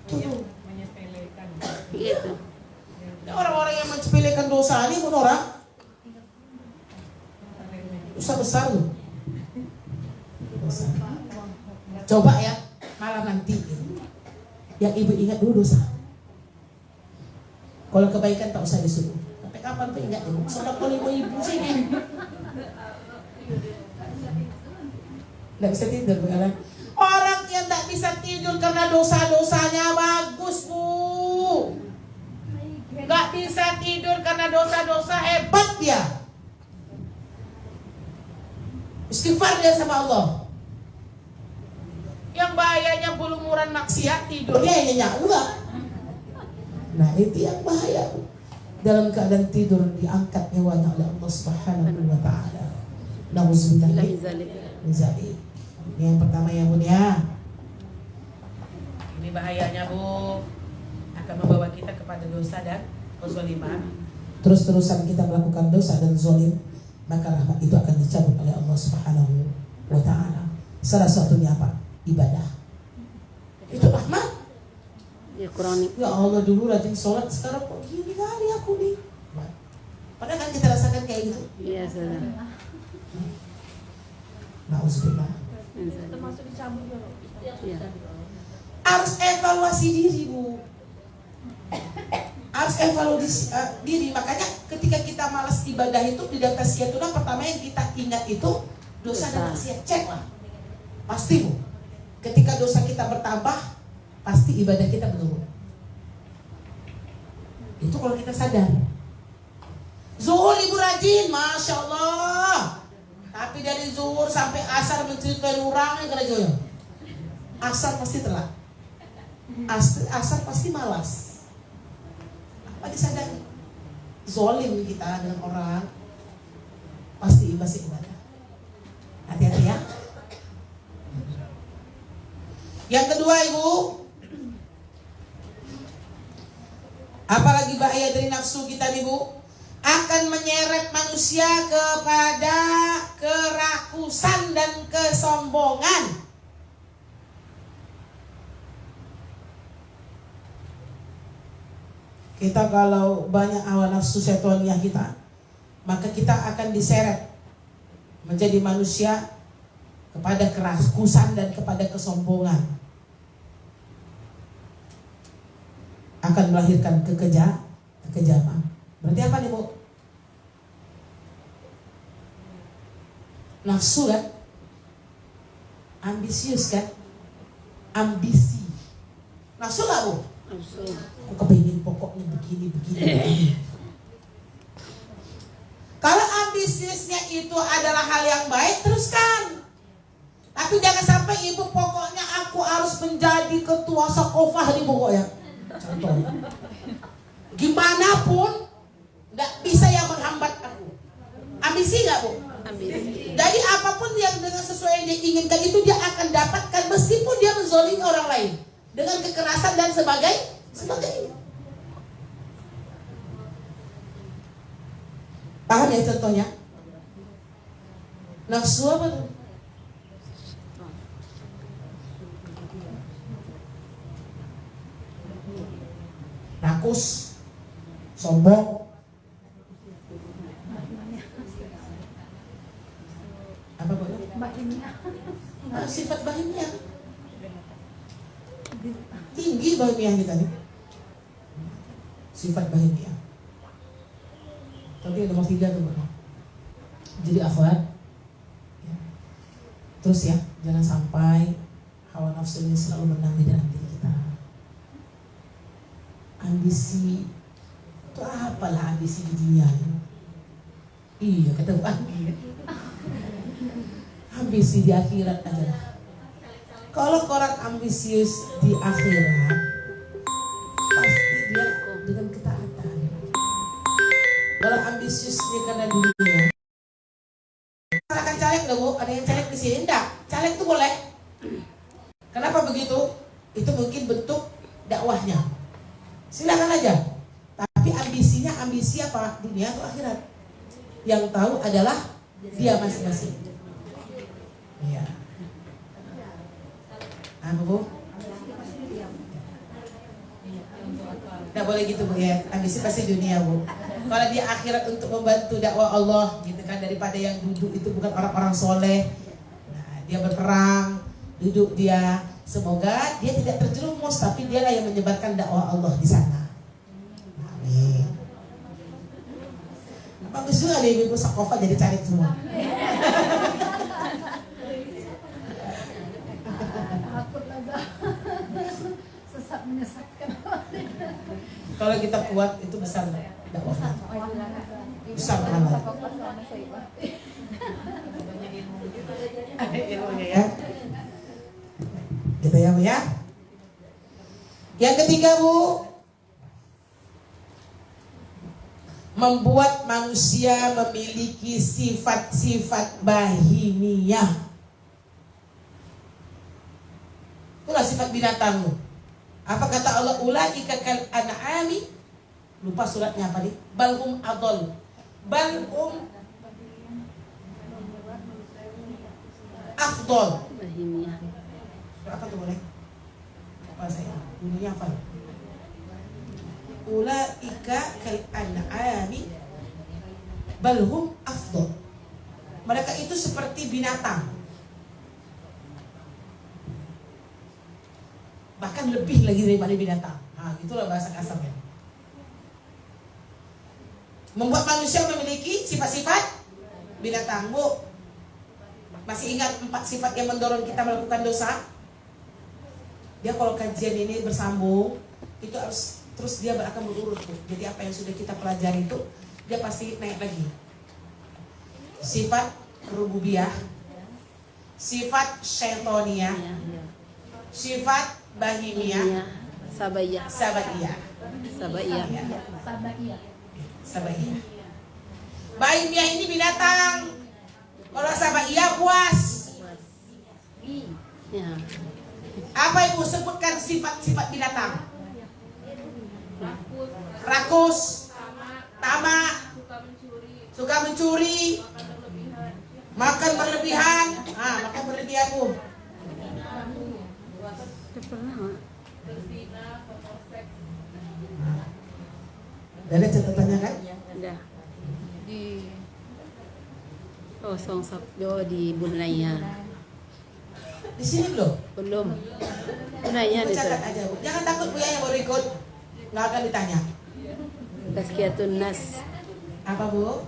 Tuh. Gitu. Orang-orang yang menyepelekan dosa ini pun orang dosa besar loh. Dosa. Coba ya, malam nanti yang ibu ingat dulu dosa. Kalau kebaikan tak usah disuruh. Sampai kapan pun ingat ibu. Sebab kalau ibu sini nggak bisa tidur kan? Orang yang tak bisa tidur karena dosa-dosanya bagus bu. Nggak bisa tidur karena dosa-dosa hebat dia. Istighfar dia sama Allah. Yang bahayanya belumuran maksiat tidurnya nyenyak juga. Nah itu yang bahaya. Dalam keadaan tidur diangkat nyawanya oleh Allah Subhanahu wa Ta'ala. Nauzubillah min zalik. Ini yang pertama ya bun ya. Ini bahayanya bu, akan membawa kita kepada dosa dan kezaliman. Terus-terusan kita melakukan dosa dan zalim, maka rahmat itu akan dicabut oleh Allah Subhanahu wa Ta'ala. Salah satunya apa? Ibadah. Itu rahmat. Ya kurang. Ya Allah dulu rajin sholat, sekarang kok gini kali aku nih. Padahal kan kita rasakan kayak gitu. Iya saudara. Nauzubillah. Termasuk dicabut ya. Iya. Harus evaluasi diri bu. Harus evaluasi diri. Makanya ketika kita malas ibadah itu di daftar tasyiatuna pertama yang kita ingat itu dosa dan maksiat. Cek lah. Pasti bu. Ketika dosa kita bertambah, pasti ibadah kita menurun. Itu kalau kita sadar. Zuhur ibu rajin, masya Allah. Tapi dari zuhur sampai asar menceritakan orang yang kena joyo. Asar pasti telat. Asar pasti malas. Apa disadari? Zolim kita dengan orang, pasti masih ibadah. Hati-hati ya. Yang kedua ibu, apalagi bahaya dari nafsu kita nih bu, akan menyeret manusia kepada kerakusan dan kesombongan. Kita kalau banyak hawa nafsu syaitaniyah kita, maka kita akan diseret menjadi manusia kepada kerakusan dan kepada kesombongan. Akan melahirkan kekejaman. Berarti apa nih bu? Nafsu kan? Ambisius kan? Ambisi. Nafsu lah bu? Nafsu. Aku kepingin pokoknya begini. Kalau ambisiusnya itu adalah hal yang baik, teruskan. Tapi jangan sampai ibu pokoknya aku harus menjadi ketua sakofah nih pokoknya. Contoh, gimana pun nggak bisa yang menghambat aku. Ambisi nggak bu? Ambisi. Jadi apapun yang dengan sesuai yang dia inginkan itu dia akan dapatkan meskipun dia menzolimi orang lain dengan kekerasan dan sebagainya. Paham ya contohnya? Nafsu apa tuh? Rakus, sombong, apa boleh? Sifat bahimiah. Tinggi bahimiah kita nih. Sifat bahimiah. Tapi nomor 3 tuh bro. Jadi akhwat ya. Terus ya, jangan sampai hawa nafsu ini selalu menang di dalam diri kita. Ambisi itu apalah ambisi di dunia ini? Iya kata ambisi di akhirat aja. Kalau orang ambisius di akhirat, pasti dia dengan ketaatan. ambisiusnya karena dunia. Masyarakat caleg nggak Bu? Ada yang caleg di sini? Enggak. Caleg itu boleh. Kenapa begitu? Itu mungkin bentuk dakwahnya. Silakan aja. Tapi ambisinya ambisi apa? Dunia atau akhirat? Yang tahu adalah dia masing-masing. Iya. Apa Bu? Nggak boleh gitu Bu ya. Ambisi pasti dunia Bu. Kalau dia akhirat untuk membantu dakwah Allah gitu kan, daripada yang duduk itu bukan orang-orang soleh. Nah, dia berperang, duduk dia. Semoga dia tidak terjerumus, tapi dialah yang menyebarkan dakwah Allah di sana. Amin. Bagus juga deh ibu Sakofa jadi cari semua. Sesat menyesatkan. Kalau kita kuat itu besar dakwah. Besar pahala. Ada ilmunya ya. Gitu ya Bu ya. Yang ketiga Bu, membuat manusia memiliki sifat-sifat bahimiyah. Itulah sifat binatang. Apa kata Allah? Ulaika kal an'ami. Lupa suratnya apa nih? Balhum adol. Balhum afdol. Bahimiyah. Apa tuh boleh? Apa saya? Bunyinya apa? Ulaika kal an'ami balhum afdol. Mereka itu seperti binatang, bahkan lebih lagi daripada binatang. Nah, itulah bahasa kasarnya. Membuat manusia memiliki sifat-sifat binatang. Bu, masih ingat 4 sifat yang mendorong kita melakukan dosa? Dia kalau kajian ini bersambung, itu harus terus dia akan berurut tuh. Jadi apa yang sudah kita pelajari itu dia pasti naik lagi. Sifat rububiyah, sifat syaitoniyah, sifat bahimiyah, Sabaiyah. sabaiyah. Sabaiyah. Sabaiyah. Bahimiyah ini binatang. Kalau sabaiyah buas. Ya. Apa Ibu sebutkan sifat-sifat binatang? Rakus, tamak, suka mencuri, makan berlebihan. Makan berlebihan Bu. Ada catatannya kan? Ada. Di Kosong Sabdo di Bunlaya. Di sini belum? Belum. Bunlaya Bu di catat aja Bu. Jangan takut Bu ya yang baru ikut. Nggak akan ditanya. Tazkiyatun Nas. Apa Bu?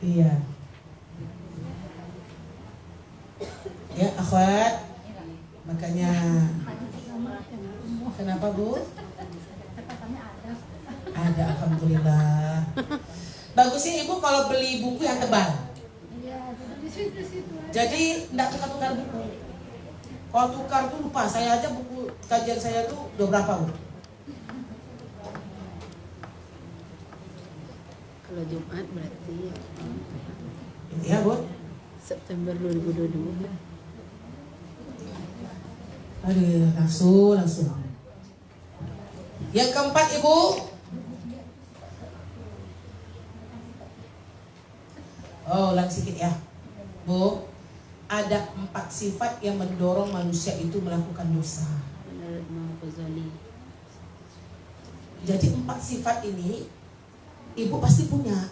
Iya. Ya akhwat. Makanya kenapa Bu? Ada, alhamdulillah. Bagusnya Ibu kalau beli buku yang tebal. Jadi enggak tukar-tukar buku. Kalau tukar tuh lupa. Saya aja buku kajian saya tuh udah berapa Bu? Kalau Jumat berarti Ya Bu. September 2022. Aduh, langsung. Yang keempat Ibu, ulang sedikit ya Bu. Ada 4 sifat yang mendorong manusia itu melakukan dosa. Menurut Imam Ghazali. Jadi 4 sifat ini Ibu pasti punya.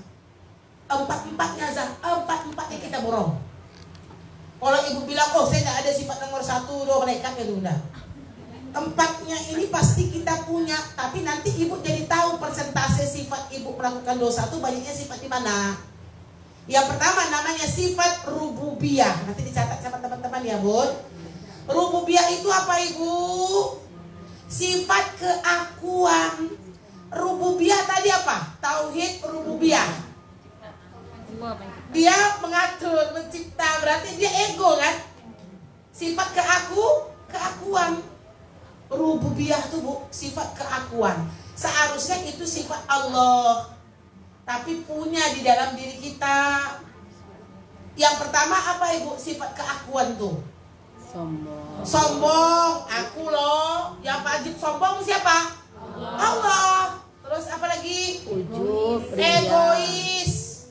4-4-nya Zah, 4-4-nya kita borong. Kalau Ibu bilang, oh saya nggak ada sifat nomor 1, 2, malaikat ya udah. 4-nya ini pasti kita punya, tapi nanti Ibu jadi tahu persentase sifat Ibu melakukan dosa itu banyaknya sifat di mana. Yang pertama namanya sifat rububiyah. Nanti dicatat sama teman-teman ya Bun. Rububiyah itu apa Ibu? Sifat keakuan. Rububiyah tadi apa? Tauhid rububiyah. Dia mengatur, mencipta, berarti dia ego kan? Sifat keakuan. Rububiyah tuh Bu, sifat keakuan. Seharusnya itu sifat Allah, tapi punya di dalam diri kita. Yang pertama apa Ibu? Sifat keakuan tuh. Sombong, aku loh. Yang wajib sombong siapa? Allah. Terus apa lagi? Ujub, Egois.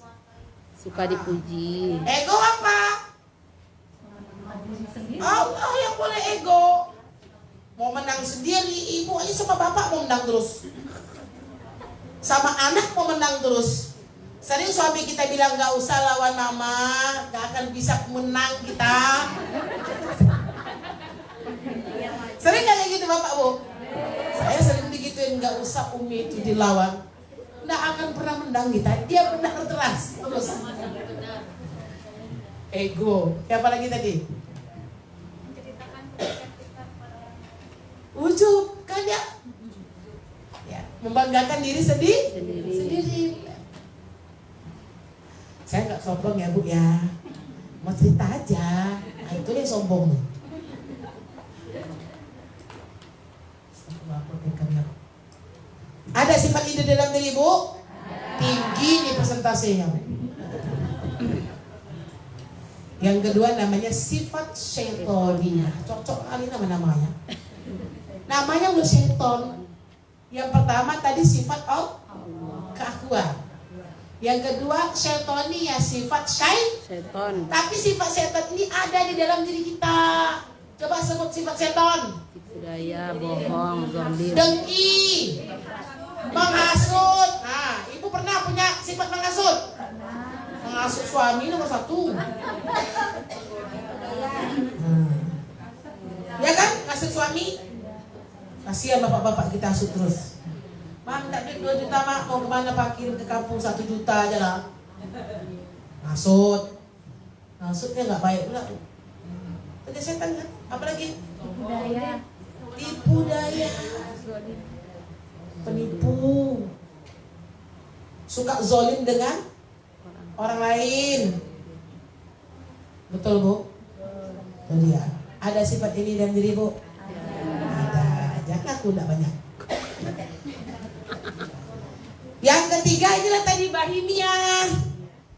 suka dipuji. Ego apa? Allah yang boleh ego. Mau menang sendiri, ibu aja sama bapak mau menang terus. Sama anak mau menang terus. Sering suami kita bilang gak usah lawan mama, gak akan bisa menang kita. Sering gak kayak gitu bapak bu? Saya sering digituin, gak usah umi itu dilawan, gak akan pernah menang kita. Dia benar terus. Ego. Siapa lagi tadi? Ujub kan ya? Ya, membanggakan diri sendiri. Saya nggak sombong ya bu ya, mau cerita aja. Nah, itu dia sombong. Ada sifat ini dalam diri bu? Tinggi nih persentasenya. Yang kedua namanya sifat syaitoniyah. Cocok kali namanya. Namanya udah syaiton. Yang pertama tadi sifat keakuan. Yang kedua syaitoniyah, sifat syaiton. Tapi sifat syaiton ini ada di dalam diri kita. Coba sebut sifat syaiton. Tipu daya, bohong, zalim, dengki, menghasut. Nah, ibu pernah punya sifat menghasut? Menghasut suami nomor 1. Ya kan, ngasut suami. Kasihan bapak-bapak kita hasut terus. Mak, tak duit 2 juta mak, mau kemana pak? Kirim ke kampung 1 juta aja lah. Ngasut. Ngasutnya gak baik pula. Ada setan kan? Apa lagi? Tipu daya. Penipu. Suka zolim dengan orang lain. Betul bu? Betul ya. Ada sifat ini dalam diri bu? Ada. Jangan aku tidak banyak. Yang ketiga inilah tadi bahimiyah.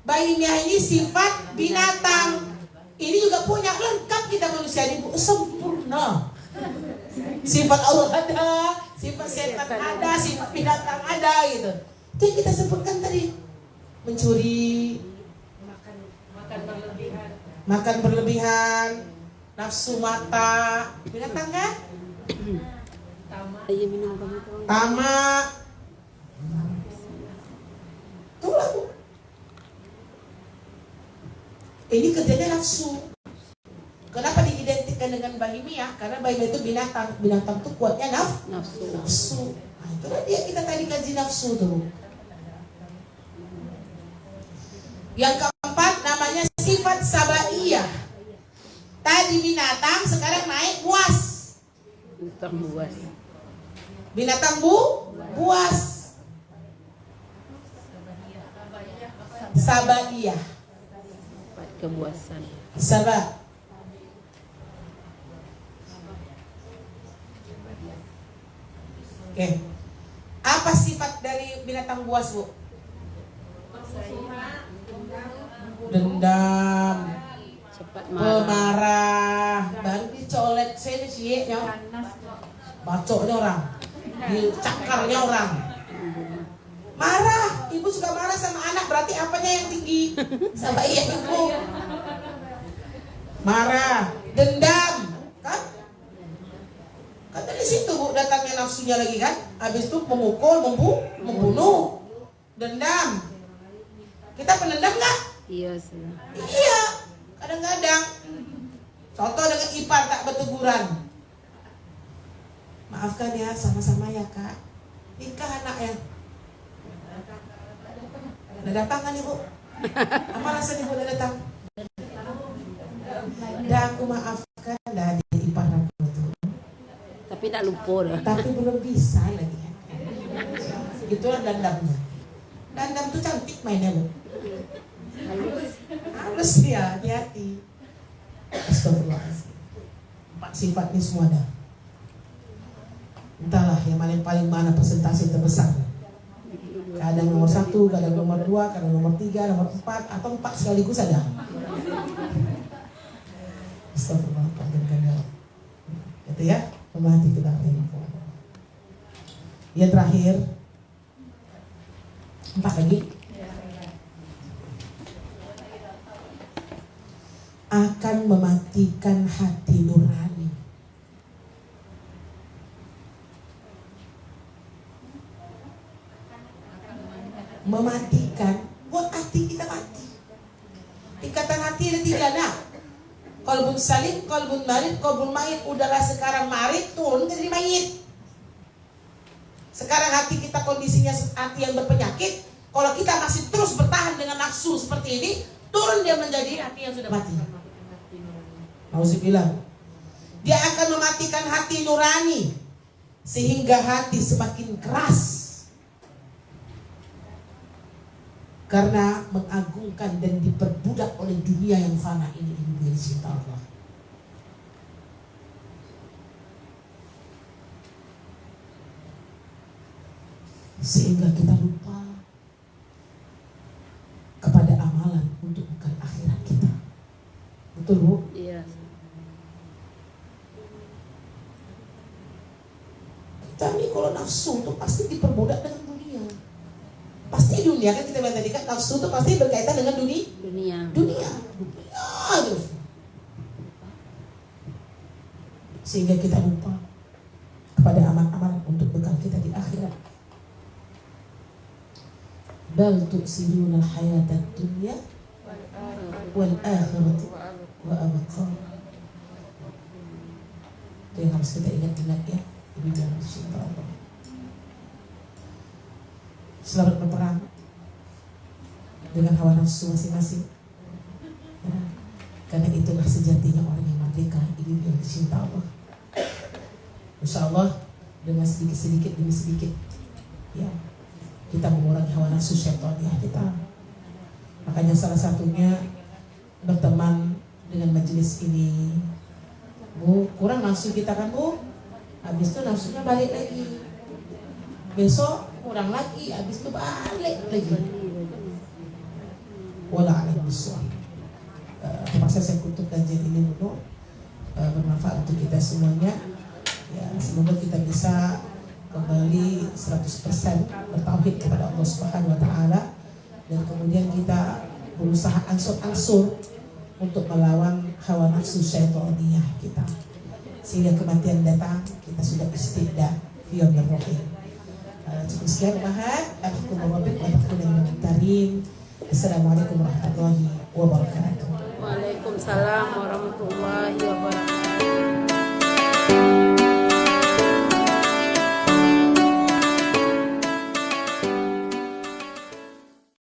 Bahimiyah ini sifat binatang. Ini juga punya, lengkap kita manusia ini bu, sempurna. Sifat Allah ada, sifat setan ada, sifat binatang ada gitu. Itu yang kita sebutkan tadi. Mencuri, makan berlebihan, nafsu mata, binatang kan? Tamak. Itulah bu. Ini kerjanya nafsu. Kenapa diidentikan dengan bahimiyah? Karena bahimiyah itu binatang. Binatang itu kuatnya nafsu. Nah, itulah dia kita tadi kaji nafsu tuh. Yang keempat namanya sifat sabaiyah. Tadi binatang, sekarang naik buas. Binatang buas. Sabaiyah. Kebuasan. Sabah. Oke. Apa sifat dari binatang buas, Bu? Dendam. Cepat marah. Pemarah. Baru dicolet sini sih bacoknya orang. Dicakarnya orang. Marah, ibu suka marah sama anak, berarti apanya yang tinggi? Sama iya ibu. Marah, dendam, kan? Kan dari situ bu datangnya nafsunya lagi kan? Habis itu memukul, membunuh, dendam. Kita pendendam nggak? Iya sih. Iya, kadang-kadang. Contoh dengan ipar tak berteguran. Maafkan ya, sama-sama ya kak. Nikah anaknya. Udah datang kan ibu? Apa rasanya ibu udah datang? Dah aku maafkan dah adik ipar aku itu. Tapi tak lupa dah. Tapi belum bisa lagi. Itulah dandamnya. Dandam tuh cantik mainnya bu. Halus ya, hati-hati. Astagfirullahaladzim. 4 sifat ini semua dah. Entahlah yang paling mana persentase terbesar. Kadang nomor 1, kadang nomor 2, kadang nomor 3, nomor 4, atau 4 sekaligus ada. Astagfirullahaladzim. Itu ya, memahati kita ini. Yang terakhir, 4 lagi. Akan mematikan hati nurani. Mematikan, buat hati kita mati. Ikatan hati ada 3 nak. Qalbun salim, qalbun marid, qalbun mayit. Udahlah sekarang marid, turun jadi mayit. Sekarang hati kita kondisinya hati yang berpenyakit. Kalau kita masih terus bertahan dengan nafsu seperti ini, turun dia menjadi hati yang sudah mati. Nauzubillah. Dia akan mematikan hati nurani sehingga hati semakin keras karena mengagungkan dan diperbudak oleh dunia yang fana ini dari cinta Allah. Sehingga kita lupa kepada amalan untuk bekal akhirat kita. Betul Bu? Iya. Kita ini kalau nafsu itu pasti diperbudak dengan dunia. Pasti dunia, kan kita bilang tadi kan nafsu itu pasti berkaitan dengan dunia. Dunia terus. Sehingga kita lupa kepada amal-amal untuk bekal kita di akhirat. Bal tu'siruna al-hayata ad-dunya wal akhiratu wa abqa. Itu yang harus kita ingat-ingat ya. Ini dalam cinta Allah. Selamat berperang dengan hawa nafsu masing-masing. Ya, karena itulah sejatinya orang yang merdeka. Ini yang cinta Allah. Insya Allah dengan sedikit-sedikit demi sedikit, ya, kita mengurangi hawa nafsu syaitan ya kita. Makanya salah satunya berteman dengan majelis ini. Bu, kurang nafsu kita kan Bu? Habis itu nafsunya balik lagi. Besok kurang lagi, habis itu balik lagi. Wala'alim bisawab. Terpaksa saya kutuk kajian ini dulu. Bermanfaat untuk kita semuanya. Ya, semoga kita bisa kembali 100% bertauhid kepada Allah Subhanahu wa taala dan kemudian kita berusaha ansur-ansur untuk melawan hawa nafsu syaitaniyah kita. Sehingga kematian datang kita sudah istiqdah fi yaumir rahim. Cukup sekian Mahat. Assalamualaikum warahmatullahi wabarakatuh. Waalaikumsalam warahmatullahi wabarakatuh.